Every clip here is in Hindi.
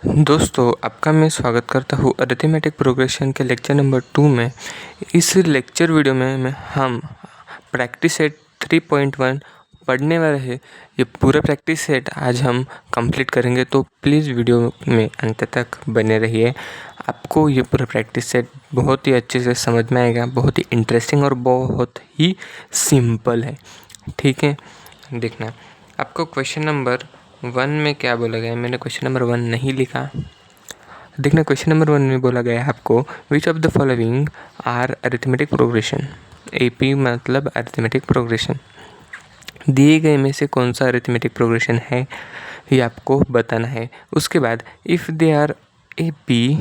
दोस्तों, आपका मैं स्वागत करता हूँ अरिथमेटिक प्रोग्रेशन के लेक्चर नंबर 2 में। इस लेक्चर वीडियो में हम प्रैक्टिस सेट 3.1 पढ़ने वाले हैं। ये पूरा प्रैक्टिस सेट आज हम कंप्लीट करेंगे, तो प्लीज़ वीडियो में अंत तक बने रहिए। आपको ये पूरा प्रैक्टिस सेट बहुत ही अच्छे से समझ में आएगा। बहुत ही इंटरेस्टिंग और बहुत ही सिंपल है, ठीक है। देखना, आपको क्वेश्चन नंबर 1 में क्या बोला गया है। मैंने क्वेश्चन नंबर 1 नहीं लिखा। देखना, क्वेश्चन नंबर 1 में बोला गया है आपको, which of the following are arithmetic progression. AP मतलब अरिथमेटिक प्रोग्रेशन। दिए गए में से कौन सा अरिथमेटिक प्रोग्रेशन है, ये आपको बताना है। उसके बाद if they are AP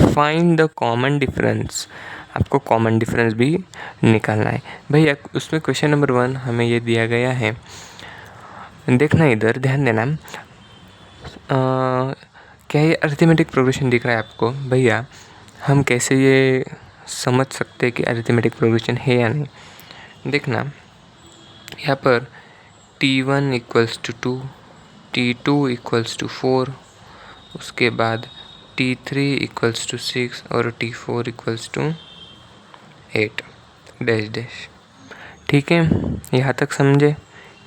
find the common difference. आपको कॉमन डिफरेंस भी निकालना है भैया। उसमें क्वेश्चन नंबर 1 हमें ये दिया गया है। देखना, इधर ध्यान देना। क्या ये अरिथमेटिक प्रोग्रेशन दिख रहा है आपको भैया? हम कैसे ये समझ सकते हैं कि अरिथमेटिक प्रोग्रेशन है या नहीं। देखना, यहाँ पर T1 equals to 2, T2 equals to 4, उसके बाद T3 इक्वल्स टू 6 और T4 equals to 8 dash dash. ठीक है, यहाँ तक समझे।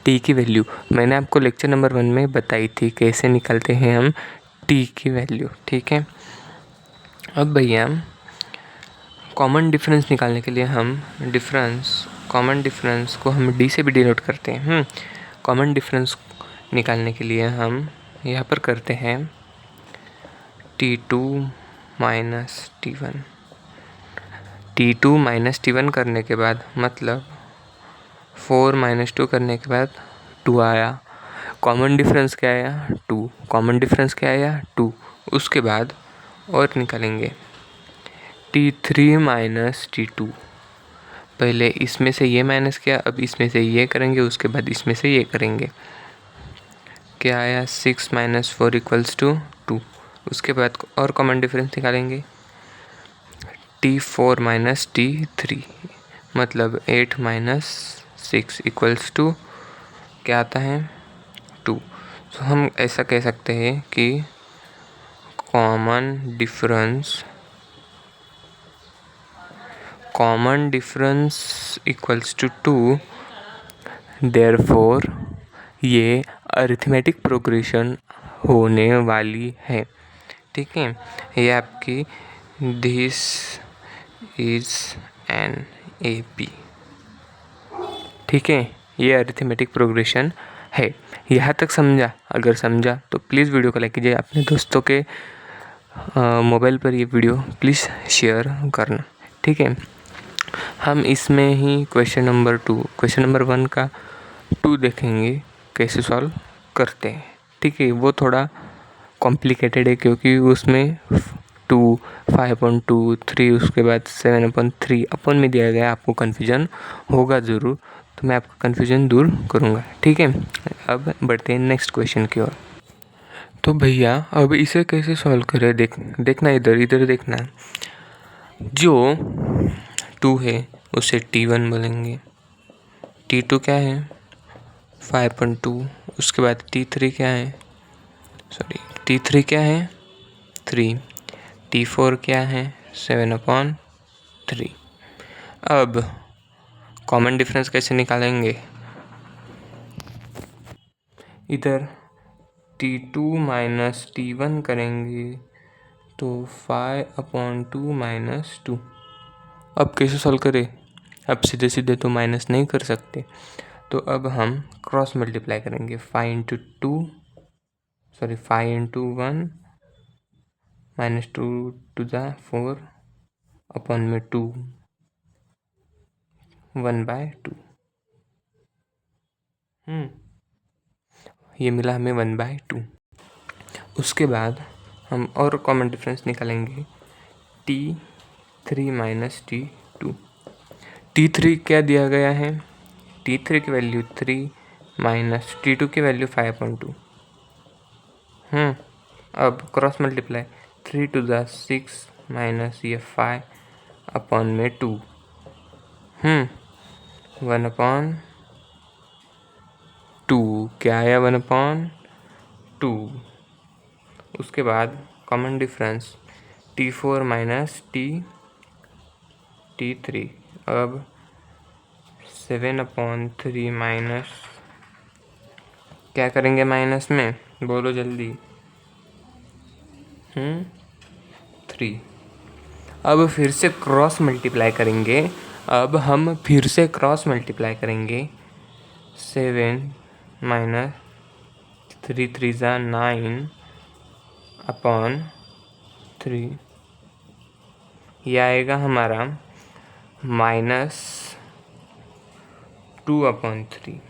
टी की वैल्यू मैंने आपको लेक्चर नंबर 1 में बताई थी, कैसे निकालते हैं हम टी की वैल्यू, ठीक है। अब भैया कॉमन डिफरेंस निकालने के लिए हम कॉमन डिफरेंस को हम डी से भी डिनोट करते हैं। कॉमन डिफरेंस निकालने के लिए हम यहाँ पर करते हैं T2 minus T1। T2 minus T1 करने के बाद मतलब 4 माइनस 2 करने के बाद 2 आया। कॉमन डिफरेंस क्या आया? 2। कॉमन डिफरेंस क्या आया? 2। उसके बाद और निकालेंगे T3 माइनस T2। पहले इसमें से ये माइनस किया, अब इसमें से ये करेंगे, उसके बाद इसमें से ये करेंगे। क्या आया? 6 माइनस 4 इक्वल्स टू 2। उसके बाद और कॉमन डिफरेंस निकालेंगे T4 माइनस T3 मतलब 8 माइनस 6 इक्वल्स टू क्या आता है? 2। तो हम ऐसा कह सकते हैं कि common difference equals to 2। Therefore ये अरिथमेटिक प्रोग्रेशन होने वाली है, ठीक है। ये आपकी दिस इज एन AP, ठीक है। ये अरिथमेटिक प्रोग्रेशन है। यहाँ तक समझा? अगर समझा तो प्लीज़ वीडियो को लाइक कीजिए। अपने दोस्तों के मोबाइल पर ये वीडियो प्लीज़ शेयर करना, ठीक है। हम इसमें ही क्वेश्चन नंबर 1 का 2 देखेंगे कैसे सॉल्व करते हैं, ठीक है। वो थोड़ा कॉम्प्लिकेटेड है क्योंकि उसमें 2, 5/2, 3, उसके बाद 7/3 अपन में दिया गया। आपको कन्फ्यूजन होगा ज़रूर, तो मैं आपका कन्फ्यूजन दूर करूँगा, ठीक है। अब बढ़ते हैं नेक्स्ट क्वेश्चन की ओर। तो भैया अब इसे कैसे सॉल्व करें? देखना, इधर देखना। जो 2 है उसे T1 बोलेंगे। T2 क्या है? 5/2। उसके बाद T3 क्या है? T3 क्या है? 3। T4 क्या है? 7/3। अब कॉमन डिफरेंस कैसे निकालेंगे? इधर T2 माइनस T1 करेंगे तो 5/2 माइनस 2। अब कैसे सॉल्व करें? अब सीधे तो माइनस नहीं कर सकते, तो अब हम क्रॉस मल्टीप्लाई करेंगे। 5/1 माइनस 2 टू द 4 अपॉन में 2 1/2। ये मिला हमें 1/2। उसके बाद हम और कॉमन डिफरेंस निकालेंगे T3 माइनस T2। T3 क्या दिया गया है? T3 की वैल्यू 3 माइनस T2 की वैल्यू 5/2। अब cross multiply 3 to the 6 minus ये 5 अपॉन में 2 1/2। क्या आया? 1/2। उसके बाद common difference T4 minus T3। अब 7/3 माइनस, क्या करेंगे माइनस में, बोलो जल्दी, 3। अब फिर से क्रॉस मल्टीप्लाई करेंगे। अब हम फिर से क्रॉस मल्टीप्लाई करेंगे। 7 माइनस 3 3 ज़ा 9/3, यह आएगा हमारा -2/3।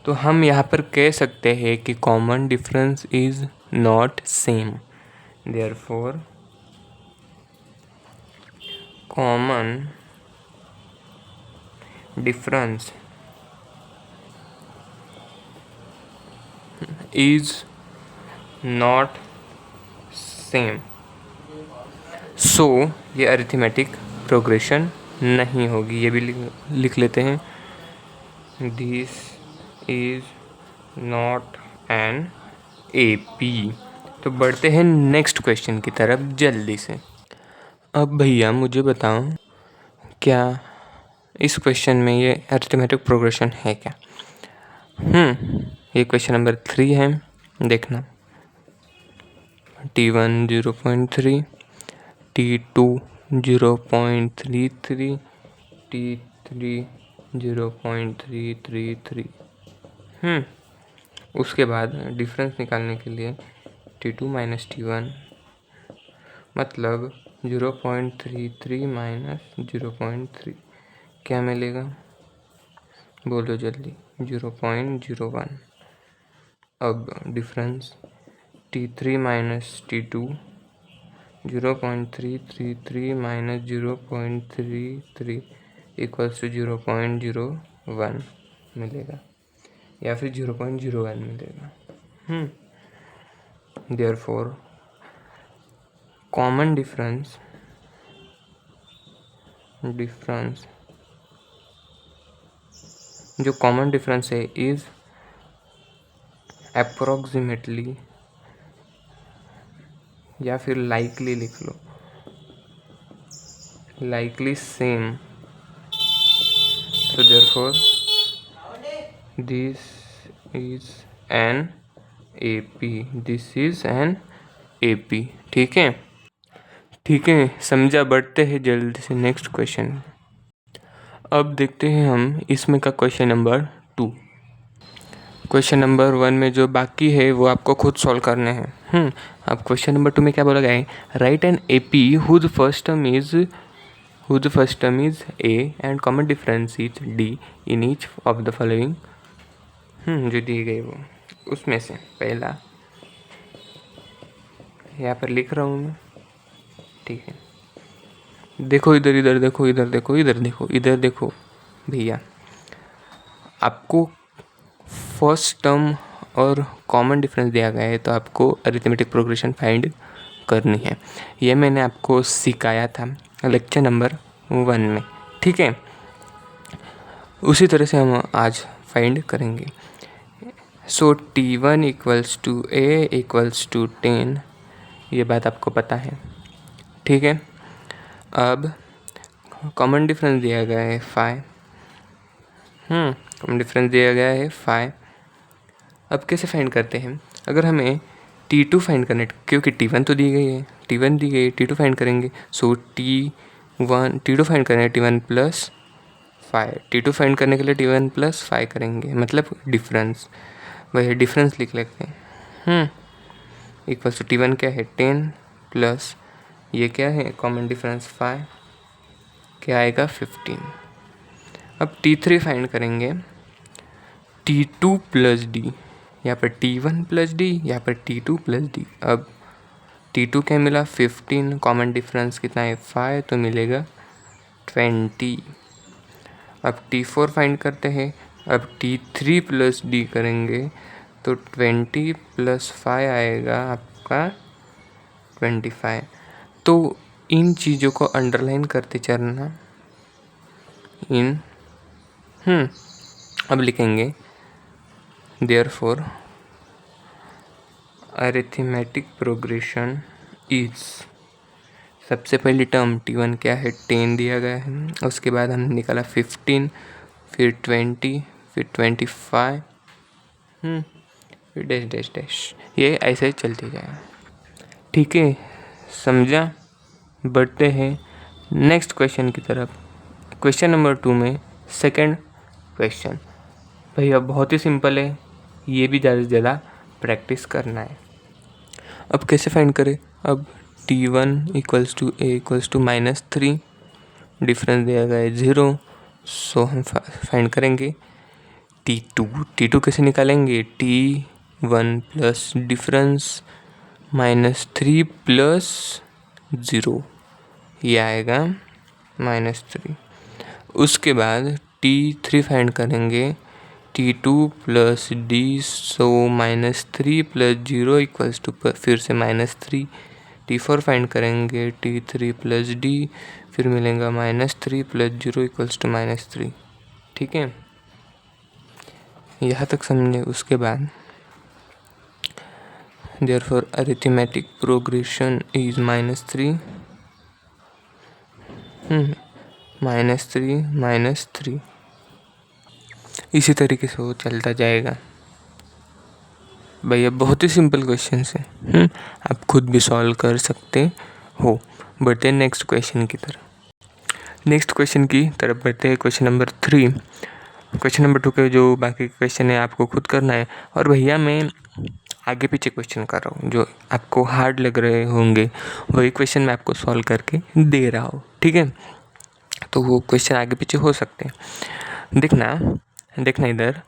तो हम यहाँ पर कह सकते हैं कि common difference is not same, therefore common difference is not same. So ये अरिथमेटिक प्रोग्रेशन नहीं होगी। ये भी लिख लेते हैं, this is not an AP। तो बढ़ते हैं नेक्स्ट क्वेश्चन की तरफ जल्दी से। अब भैया मुझे बताओ, क्या इस क्वेश्चन में ये अरिथमेटिक प्रोग्रेशन है क्या? ये क्वेश्चन नंबर 3 है, देखना। T1 0.3, T2 0.33, T3 0.333। उसके बाद डिफरेंस निकालने के लिए T2 माइनस T1 मतलब 0.33 माइनस 0.3, क्या मिलेगा, बोलो जल्दी, 0.01। अब difference T3 minus T2 0.333 minus 0.33 equals to 0.01 मिलेगा, या फिर 0.01 मिलेगा। देयरफॉर कॉमन डिफरेंस जो कॉमन डिफरेंस है इज अप्रोक्सीमेटली, या फिर लाइकली लिख लो, likely same. So therefore this is an AP, this is an AP। ठीक है, ठीक है, समझा। बढ़ते हैं जल्दी से नेक्स्ट क्वेश्चन। अब देखते हैं हम इसमें का क्वेश्चन नंबर 2। क्वेश्चन नंबर 1 में जो बाकी है वो आपको खुद सॉल्व करने हैं। अब क्वेश्चन नंबर 2 में क्या बोला गया है, write an AP whose first term is A and common difference is D in each of the following। जो दिए गए वो उसमें से पहला यहाँ पर लिख रहा हूँ मैं, ठीक है। देखो इधर, इधर देखो, इधर देखो, इधर देखो, इधर देखो भैया, आपको फर्स्ट टर्म और कॉमन डिफरेंस दिया गया है, तो आपको अरिथमेटिक प्रोग्रेशन फाइंड करनी है। ये मैंने आपको सिखाया था लेक्चर नंबर 1 में, ठीक है। उसी तरह से हम आज फाइंड करेंगे। So T1 equals to A equals to 10, ये बात आपको पता है, ठीक है। अब कॉमन डिफरेंस दिया गया है 5। कॉमन डिफरेंस दिया गया है 5। अब कैसे फाइंड करते हैं, अगर हमें T2 फाइंड करना है, क्योंकि T1 तो दी गई है, T1 दी गई है, T2 फाइंड करेंगे। सो T2 फाइंड करना है T1 प्लस 5, T2 फाइंड करने के लिए T1 प्लस 5 करेंगे, मतलब डिफरेंस, वही डिफरेंस लिख लेते हैं। इक्वल्स टू T1 क्या है 10 प्लस ये क्या है कॉमन डिफरेंस 5, क्या आएगा 15। अब T3 फाइंड करेंगे, T2 प्लस D, यहाँ पर T1 प्लस D, यहाँ पर T2 प्लस D। अब T2 क्या मिला 15, कॉमन डिफरेंस कितना है 5, तो मिलेगा 20। अब T4 फाइंड करते हैं, अब T3 प्लस D करेंगे तो 20 प्लस 5 आएगा आपका 25। तो इन चीज़ों को अंडरलाइन करते चलना। अब लिखेंगे देयरफॉर अरिथमेटिक प्रोग्रेशन इज, सबसे पहली टर्म T1 क्या है 10 दिया गया है, उसके बाद हमने निकाला 15, फिर 20, फिर 25, फिर डैश डैश डैश, ये ऐसे चलते जाएगा। ठीक है, समझा। बढ़ते हैं नेक्स्ट क्वेश्चन की तरफ। क्वेश्चन नंबर 2 में सेकंड क्वेश्चन भैया बहुत ही सिंपल है, ये भी ज़्यादा से ज़्यादा प्रैक्टिस करना है। अब कैसे फाइंड करें? अब T1 equals to A equals to -3, difference दिया गया है 0, सो हम फाइंड करेंगे T2 कैसे निकालेंगे? T1 प्लस डिफरेंस -3 प्लस 0, ये आएगा -3। उसके बाद T3 फाइंड करेंगे, T2 plus D, so -3 plus 0 equals to फिर से -3। T4 फाइंड करेंगे, T3 प्लस D, फिर मिलेगा -3 प्लस 0 इक्वल्स टू -3। ठीक है, यहाँ तक समझे। उसके बाद देयरफॉर अरिथमेटिक प्रोग्रेशन इज -3, -3, इसी तरीके से वो चलता जाएगा। भैया बहुत ही सिंपल क्वेश्चन है, आप खुद भी सॉल्व कर सकते हो। बढ़ते हैं नेक्स्ट क्वेश्चन की तरफ। नेक्स्ट क्वेश्चन की तरफ बढ़ते हैं, क्वेश्चन नंबर 3। क्वेश्चन नंबर 2 के जो बाकी क्वेश्चन है आपको खुद करना है, और भैया मैं आगे पीछे क्वेश्चन कर रहा हूँ, जो आपको हार्ड लग रहे होंगे वही क्वेश्चन मैं आपको सॉल्व करके दे रहा हूँ। ठीक है, तो वो क्वेश्चन आगे पीछे हो सकते हैं। देखना इधर,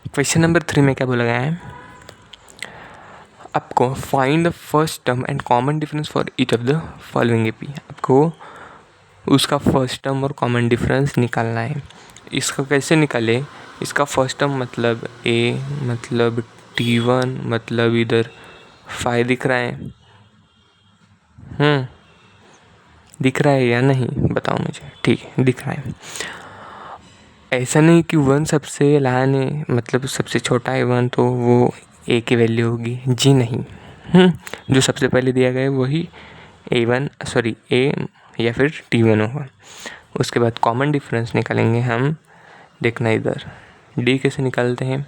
क्वेश्चन नंबर 3 में क्या बोला गया है? आपको find the first term and common difference for each of the following AP. आपको उसका फर्स्ट टर्म और कॉमन डिफरेंस निकालना है। इसका कैसे निकाले? इसका फर्स्ट टर्म मतलब A, मतलब T1, मतलब इधर 5 दिख रहा है, दिख रहा है या नहीं बताओ मुझे। ठीक है, दिख रहा है। ऐसा नहीं कि 1 सबसे लहान है, मतलब सबसे छोटा है 1, तो वो A की वैल्यू होगी, जी नहीं। जो सबसे पहले दिया गया है वही A या फिर T1 होगा। उसके बाद कॉमन डिफरेंस निकालेंगे हम। देखना इधर, D कैसे निकालते हैं?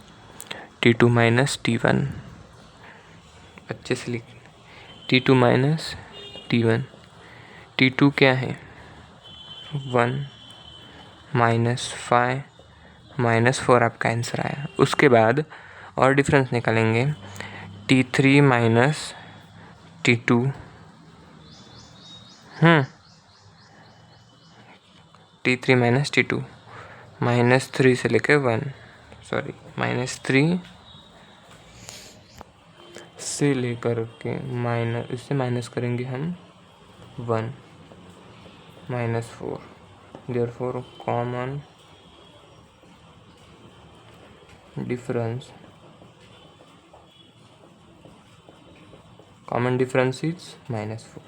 T2 माइनस T1, अच्छे से लिख, T2 माइनस T1। T2 क्या है? 1, -5, -4 आपका आंसर आया। उसके बाद और डिफरेंस निकालेंगे, T3 minus T2, T3 minus T2, -3 से लेकर 1, -3 से लेकर के इससे माइनस करेंगे हम 1, -4। Therefore common difference is -4।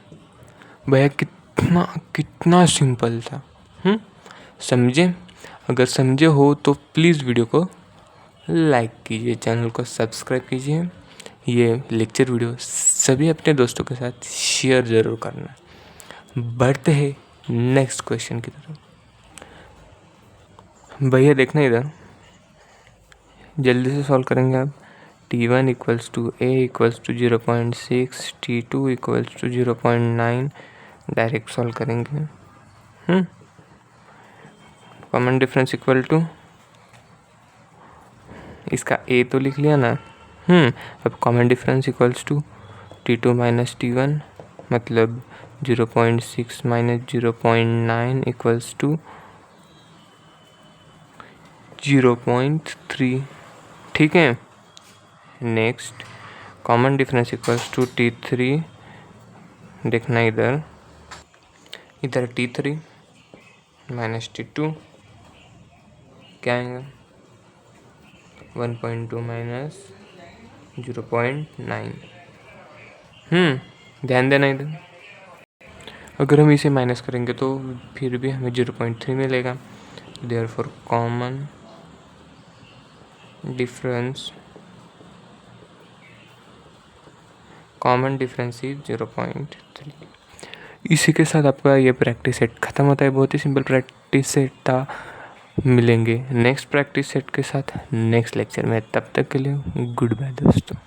भैया कितना सिंपल था, समझे? अगर समझे हो तो प्लीज़ वीडियो को लाइक कीजिए, चैनल को सब्सक्राइब कीजिए। ये लेक्चर वीडियो सभी अपने दोस्तों के साथ शेयर ज़रूर करना। बढ़ते हैं नेक्स्ट क्वेश्चन की तरफ। भैया देखना इधर, जल्दी से सॉल्व करेंगे आप। T1 equals to A equals to 0.6, T2 equals to 0.9, direct solve करेंगे। कॉमन डिफरेंस इक्वल टू, इसका A तो लिख लिया ना। अब common difference equals to T2 minus T1, मतलब 0.6 माइनस 0.9 इक्वल्स टू 0.3। ठीक है, next common difference equals to T3। देखना इधर T3 माइनस T2 क्या आएगा? 1.2 माइनस 0.9। ध्यान देना इधर, अगर हम इसे माइनस करेंगे तो फिर भी हमें 0.3 मिलेगा। Therefore common common difference is 0.3। इसी के साथ आपका ये प्रैक्टिस सेट ख़त्म होता है। बहुत ही सिंपल प्रैक्टिस सेट था। मिलेंगे नेक्स्ट प्रैक्टिस सेट के साथ नेक्स्ट लेक्चर में। तब तक के लिए गुड बाय दोस्तों।